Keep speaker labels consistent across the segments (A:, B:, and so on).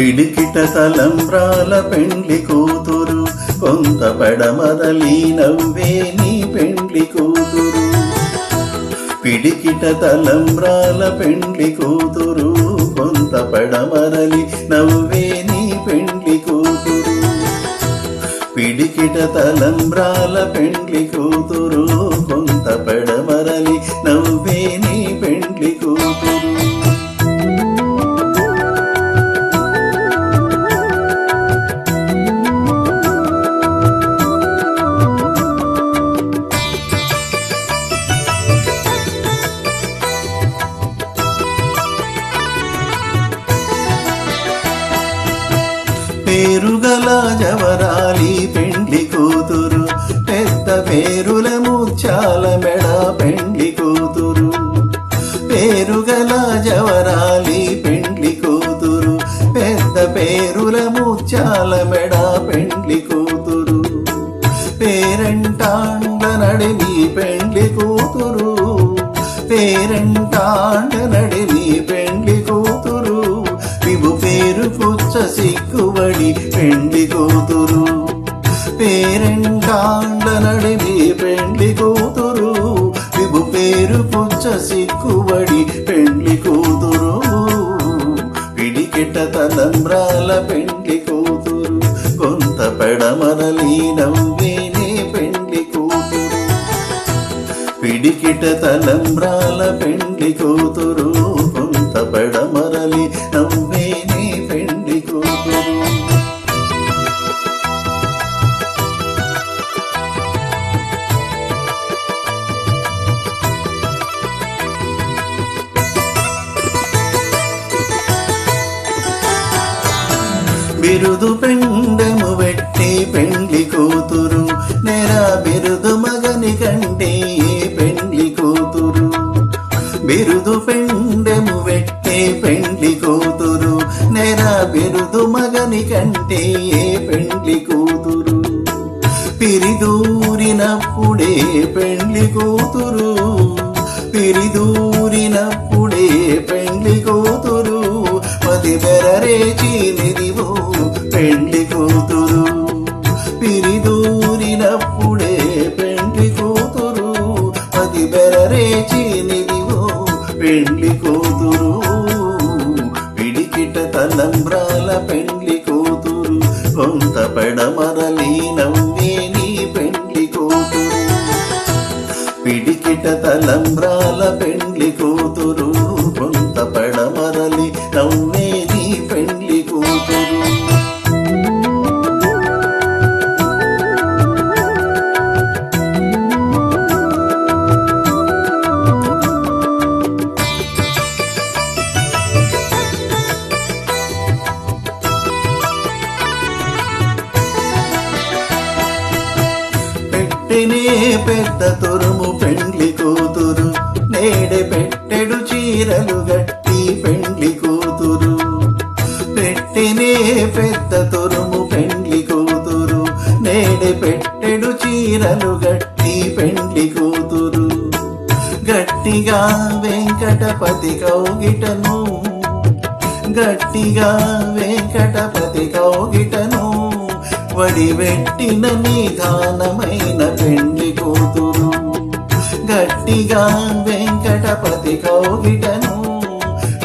A: పిడికిట తలంబ్రాల పెండ్లి కూతురు, కొంత పడమరలి నవ్వే నీ పెండ్లి కూతురు. పిడికిట తలంబ్రాల పెండ్లి కూతురు, కొంత పడమరలి నవ్వే నీ పెండ్లి కూతురు. పిడికిట తలంబ్రాల పెండ్లి కూతురు, కొంత పడమరలి నవ్వే నీ పెండ్లి కూతురు. పేరుగల జవరాలి పెండ్లి కూతురు, పెద్ద పేరుల ముత్యాల మెడ పెండ్లి కూతురు. పేరుగల జవరాలి పెండ్లి కూతురు, పెద్ద పేరుల ముత్యాల మెడ పెండ్లి కూతురు. పేరంటాండ్ల నడిమి పెండ్లి కూతురు, పేరంటాండ్ల నడిమి పెండ్లి కూతురు. విభు పేరు పుచ్చ సిక్కుబడి పెండ్లి కూతురు. పేరంటాండ్ల నడిమి పెండ్లి కూతురు, విభు పేరు పుచ్చ సిక్కుబడి పెండ్లి కూతురు. పిడికిట తలంబ్రాల పెండ్లి కూతురు, కొంత పడమరలి నవ్వే నీ పెండ్లి కూతురు. పిడికిట తలంబ్రాల పెండ్లి కూతురు, కొంత పడమరలి నవ్వే నీ పెండ్లి కూతురు. బిరుదు పెండెము వెట్టి పెండ్లి కూతురు, నెర బిరుదు మగని కంటే పెండ్లి కూతురు. బిరుదు పెండెము వెట్టి పెండ్లి కూతురు, నెర బిరుదు మగని కంటే పెండ్లి కూతురు. పిరిదూరినప్పుడే పెండ్లి కూతురు, పిరిదూరినప్పుడే పెండ్లి కూతురు. పది బెరరేచి నిదివో పెండ్లి కూతురు. పిరిదూరినప్పుడే పెండ్లి కూతురు, పది బెరరేచి నిదివో పెండ్లి కూతురు. పిడికిట తలంబ్రాల పెండ్లి కూతురు, కొంత పడమరలి నవ్వే నీ పెండ్లి కూతురు. పిడికిట తలంబ్రాల పెండ్లి కూతురు, కొంత పడమరలి నవ్వే నీ పెండ్లి కూతురు. పెట్టెనే పెద్ద తురుము పెండ్లి కూతురు, నేడే పెట్టెడు చీరలు గట్టి పెండ్లి కూతురు. పెట్టెనే పెద్ద తురుము పెండ్లి కూతురు, నేడే పెట్టెడు చీరలు గట్టి పెండ్లి కూతురు. గట్టిగా వెంకటపతి కౌగిటను, గట్టిగా వెంకటపతి కౌగిటను. వడివెట్టిన నిదానమైన పెండ్లి కూతురు. గట్టిగా వెంకటపతి కౌగిటను,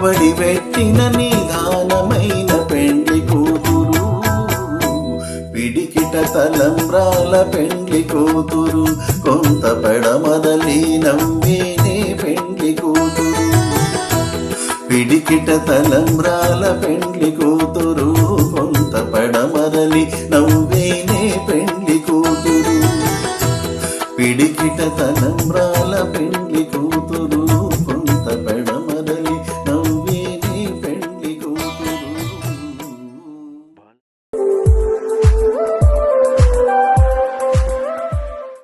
A: వడివెట్టిన నిదానమైన పెండ్లి కూతురు. పిడికిట తలంబ్రాల పెండ్లి కూతురు, కొంత పడమరలి నవ్వే నీ పెండ్లి కూతురు. పిడికిట తలంబ్రాల పెండ్లి కూతురు, కొంత పడమరలి నవ్వే నీ పెండ్లి కూతురు. పిడికిట తలంబ్రాల పెండ్లి